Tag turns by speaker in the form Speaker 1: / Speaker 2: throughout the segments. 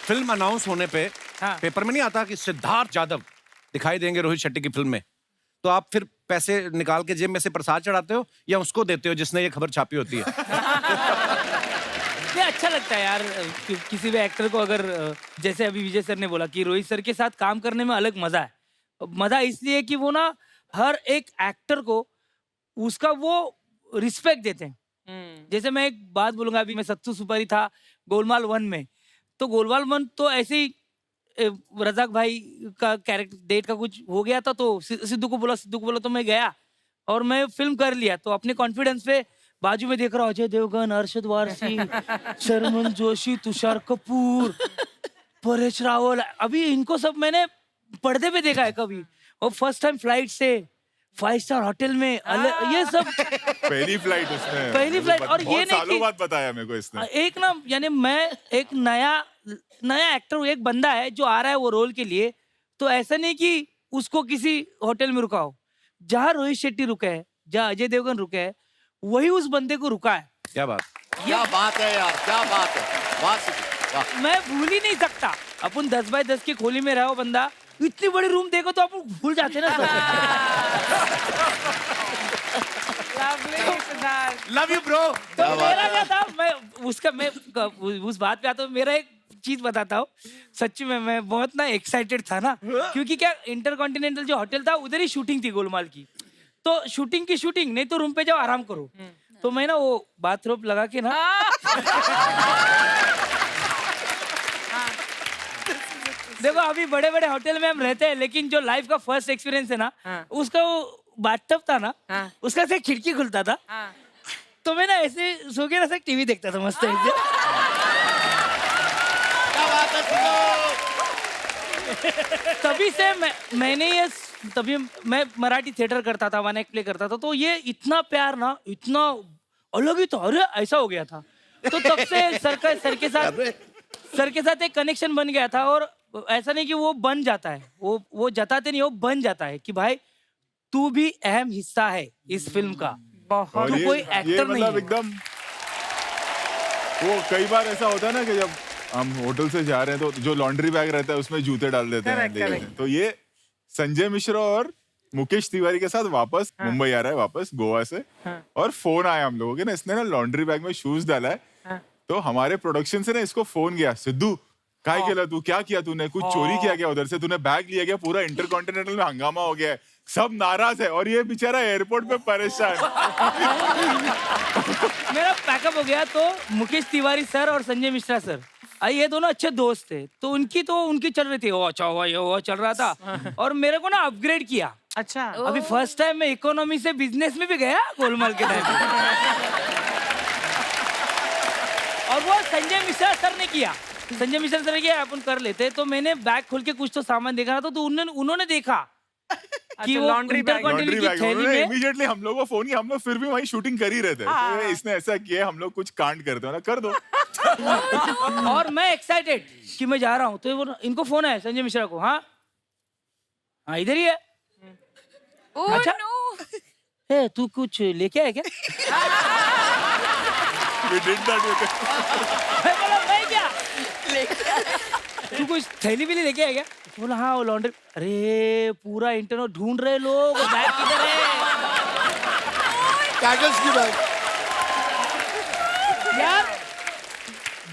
Speaker 1: Film announce होने पे paper में नहीं आता कि सिद्धार्थ यादव दिखाई देंगे रोहित शेट्टी की फिल्म में, तो आप फिर पैसे निकाल के जेब में से प्रसाद चढ़ाते हो या उसको देते हो जिसने ये खबर छापी होती है?
Speaker 2: ये अच्छा लगता है यार किसी भी एक्टर को अगर जैसे अभी विजय सर ने बोला कि रोहित सर के साथ काम करने में अलग मजा है। मजा इसलिए कि वो ना हर एक एक्टर को उसका वो रिस्पेक्ट देते हैं। जैसे मैं एक बात बोलूंगा, अभी मैं सत्तू सुपारी था गोलमाल 1 में, तो गोलमाल 1 तो ऐसे ही रजाक भाई का कैरेक्टर डेट का कुछ हो गया था, तो सिद्धू को बोला तो मैं गया और मैं फिल्म कर लिया। तो अपने कॉन्फिडेंस पे बाजू में देख रहा हूँ अजय देवगन, अरशद वारसी, शर्मन जोशी, तुषार कपूर, परेश रावल, अभी इनको सब मैंने पर्दे पे देखा है कभी, और फर्स्ट टाइम फ्लाइट से 5 स्टार होटल में ये सब
Speaker 3: पहली फ्लाइट उसने,
Speaker 2: पहली फ्लाइट। और ये नहीं
Speaker 3: सालों बाद बताया मेरे को इसने।
Speaker 2: एक ना, यानी मैं एक नया एक्टर हूँ, एक बंदा है जो आ रहा है वो रोल के लिए, तो ऐसा नहीं कि उसको किसी होटल में रुका हो। जहाँ रोहित शेट्टी रुका है, जहाँ अजय देवगन रुका है, वही उस बंदे को रुका है।
Speaker 1: क्या बात
Speaker 4: है यार, क्या बात है, वाह।
Speaker 2: मैं भूल ही नहीं सकता। अपन 10 बाय 10 की खोली में रहो बंदा, इतनी बड़ी रूम देखो तो अपन भूल जाते ना।
Speaker 1: Love you bro.
Speaker 2: तो मेरा क्या था, मैं उस बात पे आता हूँ। मेरा एक चीज बताता हूँ, सच्ची में मैं बहुत ना एक्साइटेड था ना, क्योंकि क्या इंटरकॉन्टिनेंटल जो होटल था उधर ही शूटिंग थी गोलमाल की। तो शूटिंग नहीं तो रूम पे जाओ आराम करो। तो मैं ना वो बाथरोब लगा के ना देखो अभी बड़े बड़े होटल में हम रहते हैं, लेकिन जो लाइफ का फर्स्ट एक्सपीरियंस है ना, उसका वो बाथटब था ना, उसका से खिड़की खुलता था। तो मैं ना ऐसे सो के ना से टीवी देखता था मस्त ऐसे। तभी से तभी मैं मराठी थिएटर करता था, 1 एक्ट प्ले करता था, तो ये इतना प्यार ना, इतना अलग ही था, अरे ऐसा हो गया था। तो तब से सर के साथ एक कनेक्शन बन गया था। और ऐसा नहीं कि वो बन जाता है, वो जताते नहीं, वो बन जाता है कि भाई तू भी अहम हिस्सा है इस फिल्म का, तू कोई एक्टर नहीं है।
Speaker 3: एकदम वो कई बार ऐसा होता है ना कि जब हम होटल से जा रहे हैं तो जो लॉन्ड्री बैग रहता है उसमें जूते डाल देते हैं। तो ये संजय मिश्रा और मुकेश तिवारी के साथ वापस मुंबई आ रहा है, वापस गोवा से, और फोन आया हम लोगों के ना, इसने ना लॉन्ड्री बैग में शूज डाला है। तो हमारे प्रोडक्शन से ना इसको फोन गया, सिद्धू काय केला तू, क्या किया तूने, कुछ चोरी किया गया उधर से, तूने बैग लिया गया, पूरा इंटरकॉन्टिनेंटल में हंगामा हो गया है, सब नाराज है और ये बेचारा एयरपोर्ट पे परेशान।
Speaker 2: मेरा पैकअप हो गया तो मुकेश तिवारी सर और संजय मिश्रा सर, ये दोनों अच्छे दोस्त थे, तो उनकी चल रही थी, वो अच्छा हुआ, ये हुआ चल रहा था। और मेरे को ना अपग्रेड किया।
Speaker 5: अच्छा,
Speaker 2: अभी फर्स्ट टाइम मैं इकोनॉमी से बिजनेस में भी गया गोलमाल के टाइम। और वो संजय मिश्रा सर ने किया, अपन कर लेते। तो मैंने बैग खोल के कुछ तो सामान देखा था, तो उन्होंने देखा कि वो
Speaker 3: लॉन्ड्री बैग
Speaker 2: की थैली में
Speaker 3: इमीडिएटली हम लोगों को फोन किया, हम लोग फिर भी वहीं शूटिंग कर ही रहे थे। तो इसने ऐसा किया, हम लोग कुछ कांड करते हो ना, कर दो।
Speaker 2: और मैं एक्साइटेड कि मैं जा रहा हूँ, तो वो इनको फोन है संजय मिश्रा को, हाँ इधर ही है। अच्छा ए, तू कुछ लेके आया क्या? मैं बोला मैं क्या तू कुछ थैली भी लेके आया क्या? बोला हाँ वो लॉन्ड्री। अरे पूरा इंटरनेट ढूंढ रहे लोग, बैग किधर है?
Speaker 4: कागज की बैग
Speaker 2: यार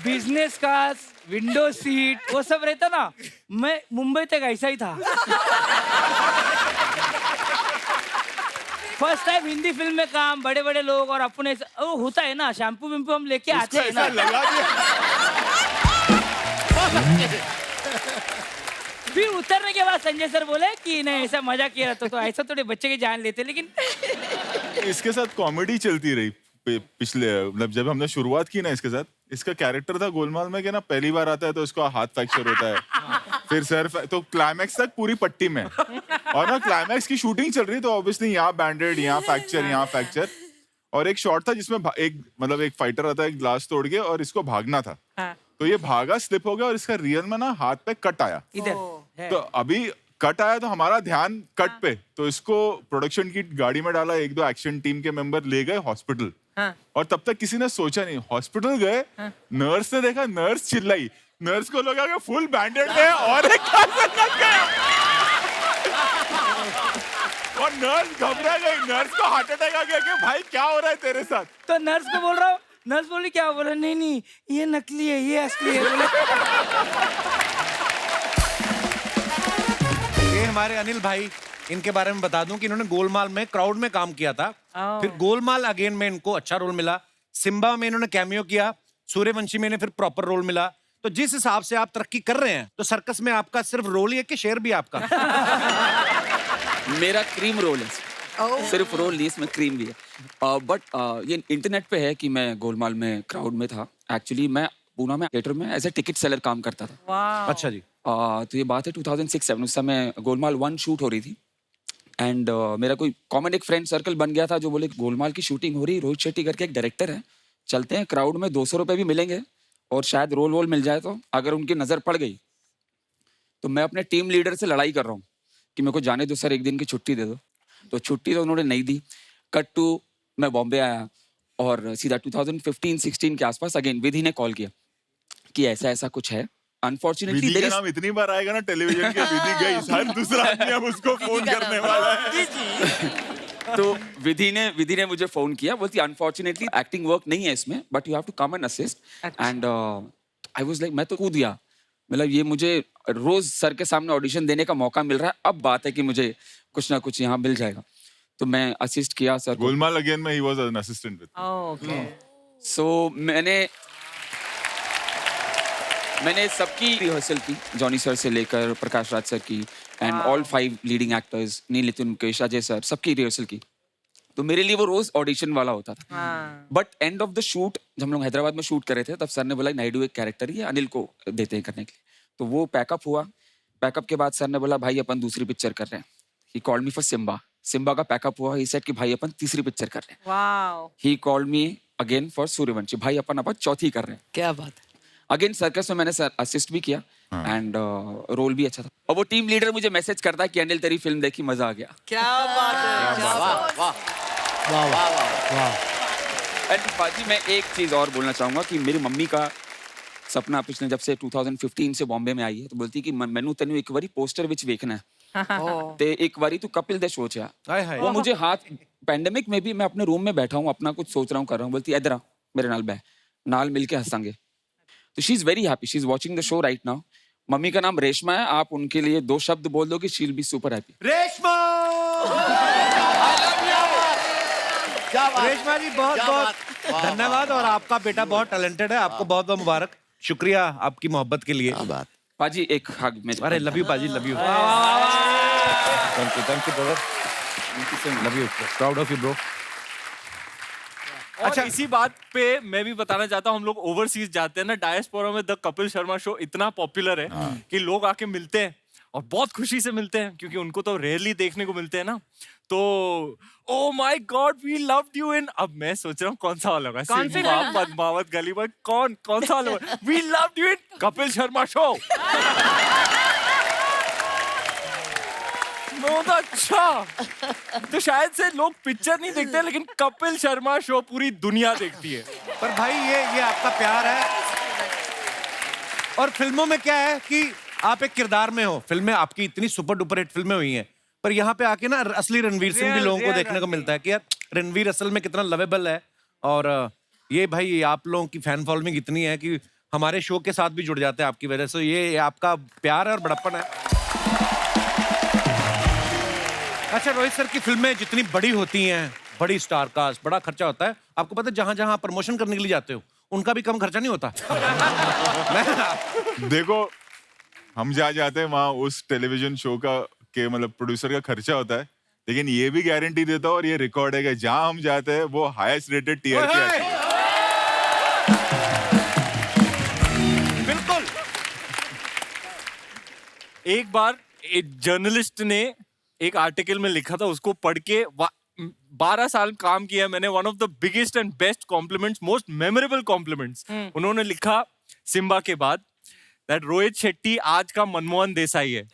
Speaker 2: बिजनेस क्लास, विंडो सीट, वो सब रहता ना, मैं मुंबई तक ऐसा ही था। फर्स्ट टाइम हिंदी फिल्म में काम, बड़े बड़े लोग, और अपने वो होता है ना, शैम्पू विम्पू हम लेके आते हैं ना। फिर उतरने के बाद संजय सर बोले कि नहीं ऐसा मजा किया रहता, तो ऐसा थोड़े बच्चे की जान लेते। लेकिन
Speaker 3: इसके साथ कॉमेडी चलती रही पिछले, मतलब जब हमने शुरुआत की ना इसके साथ, इसका कैरेक्टर था गोलमाल में कि ना पहली बार आता है तो इसका हाथ फ्रैक्चर होता है, फिर सर, तो क्लाइमैक्स तक पूरी पट्टी में, और ना क्लाइमैक्स की शूटिंग चल रही, तो ऑब्वियसली यहाँ बैंडेड, यहाँ फ्रैक्चर, और एक शॉट था जिसमें एक फाइटर आता है, एक ग्लास तोड़ के, और इसको भागना था। तो ये भागा, स्लिप हो गया, और इसका रियल में ना हाथ पे कट आया
Speaker 2: इधर।
Speaker 3: तो अभी कट आया तो हमारा ध्यान कट पे, तो इसको प्रोडक्शन की गाड़ी में डाला, 1-2 एक्शन टीम के मेंबर ले गए हॉस्पिटल। और तब तक किसी ने सोचा नहीं, हॉस्पिटल गए, नर्स ने देखा, नर्स चिल्लाई नर्स को लगा कि फुल बैंडेड में और एक कैंसर लग गया और नर्स घबरा गई। नर्स को हार्ट अटैक आ गया कि भाई क्या हो रहा है तेरे साथ।
Speaker 2: तो नर्स को बोल रहा हूँ, नर्स बोली क्या, बोला नहीं नहीं ये नकली है ये असली है। बोले
Speaker 1: ये हमारे अनिल भाई, इनके बारे में बता दूं कि इन्होंने गोलमाल में क्राउड में काम किया था, फिर गोलमाल अगेन में इनको अच्छा रोल मिला, सिम्बा में इन्होंने कैमियो किया, सूर्यवंशी में इन्हें फिर प्रॉपर रोल मिला। तो जिस हिसाब से आप तरक्की कर रहे हैं तो सर्कस में आपका सिर्फ रोल ही है कि शेयर भी आपका?
Speaker 5: मेरा क्रीम रोल है, सिर्फ रोल नहीं इसमें क्रीम भी है। बट ये इंटरनेट पे है कि मैं गोलमाल में क्राउड में था। एक्चुअली मैं पूना में थिएटर में एज ए टिकट सेलर काम करता था।
Speaker 1: अच्छा जी।
Speaker 5: तो ये बात है 2006-7, उस समय गोलमाल 1 शूट हो रही थी एंड मेरा कोई कॉमन एक फ्रेंड सर्कल बन गया था जो बोले गोलमाल की शूटिंग हो रही, रोहित शेट्टी करके एक डायरेक्टर है, चलते हैं, क्राउड में 200 रुपये भी मिलेंगे और शायद रोल वोल मिल जाए। तो अगर उनकी नज़र पड़ गई तो मैं अपने टीम लीडर से लड़ाई कर रहा हूँ कि मेरे को जाने दो सर, एक दिन की छुट्टी दे दो। तो छुट्टी तो उन्होंने नहीं दी। कट टू मैं बॉम्बे आया और सीधा 2015-16 के आसपास अगेन विधि ने कॉल किया कि ऐसा ऐसा कुछ है। अनफॉर्चुनेटली
Speaker 3: विधि का नाम इतनी बार आएगा ना टेलीविजन के, विधि गई, हर दूसरा आदमी अब उसको फोन करने वाला है।
Speaker 5: तो विधि ने मुझे फोन किया, बोलती अनफॉर्चुनेटली एक्टिंग वर्क नहीं है इसमें, but you have to come and assist. And I was like, मैं तो कूद गया, मतलब ये मुझे रोज सर के सामने ऑडिशन देने का मौका मिल रहा है, अब बात है कि मुझे कुछ ना कुछ यहाँ मिल जाएगा। तो मैं असिस्ट किया सर को।
Speaker 3: गोलमाल अगेन में ही was an assistant with.
Speaker 5: So मैंने सबकी रिहर्सल की, जॉनी सर से लेकर प्रकाश राज सर की and all 5 leading actors, Neel, Nitin, Mukesh, Ajay sir, सबकी रिहर्सल की। तो मेरे लिए वो रोज ऑडिशन वाला होता था। But end of the shoot, जब हम लोग हैदराबाद में शूट कर रहे थे, तब सर ने बोला नायडू एक कैरेक्टर ही है, अनिल को देते हैं करने के लिए। तो वो पैकअप हुआ। पैकअप के बाद सर ने बोला भाई अपन दूसरी पिक्चर कर रहे हैं। He called me for Simmba. Simmba का पैकअप हुआ। ही सेड कि भाई अपन तीसरी पिक्चर कर रहे हैं। He called me again for Suryavanshi. भाई अपन चौथी कर रहे हैं।
Speaker 2: क्या बात है।
Speaker 5: अगेन सर्कस में मैंने सर असिस्ट भी किया एंड रोल भी अच्छा था। और वो टीम लीडर मुझे मैसेज करता है कि अनिल तेरी फिल्म देखी, मजा आ गया।
Speaker 2: क्या बात है।
Speaker 4: वाह वाह वाह वाह वाह।
Speaker 5: एंड बाजी मैं एक चीज और बोलना चाहूंगा कि मेरी मम्मी का सपना पिछले जब से 2015 से बॉम्बे में आई है, तो बोलती कि मैनू तेनू एक बारी पोस्टर विच वेखना है ते एक बारी तू कपिल दे शो च आ। वो मुझे हाथ पैंडेमिक में भी मैं अपने रूम में बैठा हूँ, अपना कुछ सोच रहा हूँ, कर रहा हूँ, बोलती इधर आ मेरे नाल बह, नाल मिलके हंसांगे। तो she is very happy, she is watching the show right now. Mummy का नाम रेशमा है, आप उनके लिए 2 शब्द बोल दो कि she will be super happy.
Speaker 1: Reshma, Reshma ji बहुत बहुत धन्यवाद। और आपका बेटा बहुत टैलेंटेड है, आपको बहुत बहुत मुबारक। शुक्रिया आपकी मोहब्बत के लिए।
Speaker 5: पाजी एक हग में।
Speaker 1: अरे लव यू पाजी, love you. Thank you brother, love you, proud of you bro.
Speaker 6: अच्छा, इसी बात पे मैं भी बताना चाहता हूँ, हम लोग ओवरसीज जाते हैं ना, डायस्पोरा में द कपिल शर्मा शो इतना पॉपुलर है कि लोग आके मिलते हैं और बहुत खुशी से मिलते हैं, क्योंकि उनको तो रेयरली देखने को मिलते हैं ना। तो oh my god we loved you in, अब मैं सोच रहा हूँ कौन सा वाला होगा, सिम्बा, पद्मावत, गली बॉय, कौन सा वाला होगा। We loved you in Kapil Sharma show. बहुत अच्छा। तो शायद से लोग पिक्चर नहीं देखते, लेकिन कपिल शर्मा शो पूरी दुनिया देखती है।
Speaker 1: पर भाई ये आपका प्यार है। और फिल्मों में क्या है कि आप एक किरदार में हो। फिल्में आपकी इतनी सुपर डुपर हिट फिल्में हुई हैं, पर यहाँ पे आके ना असली रणवीर सिंह भी लोगों को देखने को मिलता है कि यार रणवीर असल में कितना लवेबल है। और ये भाई आप लोगों की फैन फॉलोइंग इतनी है कि हमारे शो के साथ भी जुड़ जाते हैं आपकी वजह से। ये आपका प्यार है और बड़प्पन है। अच्छा, रोहित सर की फिल्में जितनी बड़ी होती हैं, बड़ी स्टार कास्ट, बड़ा खर्चा होता है। आपको पता है जहां जहां प्रमोशन करने के लिए जाते हो उनका भी कम खर्चा नहीं होता।
Speaker 3: देखो हम जहाँ जाते हैं वहाँ उस टेलीविजन शो का के मतलब प्रोड्यूसर का खर्चा होता है, लेकिन ये भी गारंटी देता हूँ और ये रिकॉर्ड है कि जहाँ हम जाते हैं वो हाईएस्ट रेटेड टीआरपी आती है।
Speaker 1: बिल्कुल।
Speaker 6: एक बार एक जर्नलिस्ट ने एक आर्टिकल में लिखा था, उसको पढ़ के 12 साल काम किया मैंने। One of the biggest and best compliments, most memorable compliments उन्होंने लिखा सिम्बा के बाद, दैट रोहित शेट्टी आज का मनमोहन देसाई है।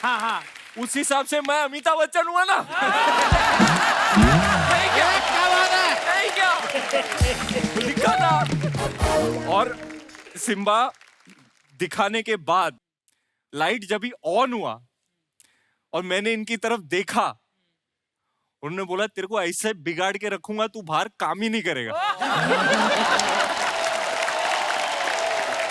Speaker 2: हाँ
Speaker 6: उस हिसाब से मैं अमिताभ बच्चन हुआ ना। नहीं क्या? लिखा था। और सिम्बा दिखाने के बाद लाइट जब ही ऑन हुआ और मैंने इनकी तरफ देखा, उन्होंने बोला तेरे को ऐसे बिगाड़ के रखूंगा तू बाहर काम ही नहीं करेगा।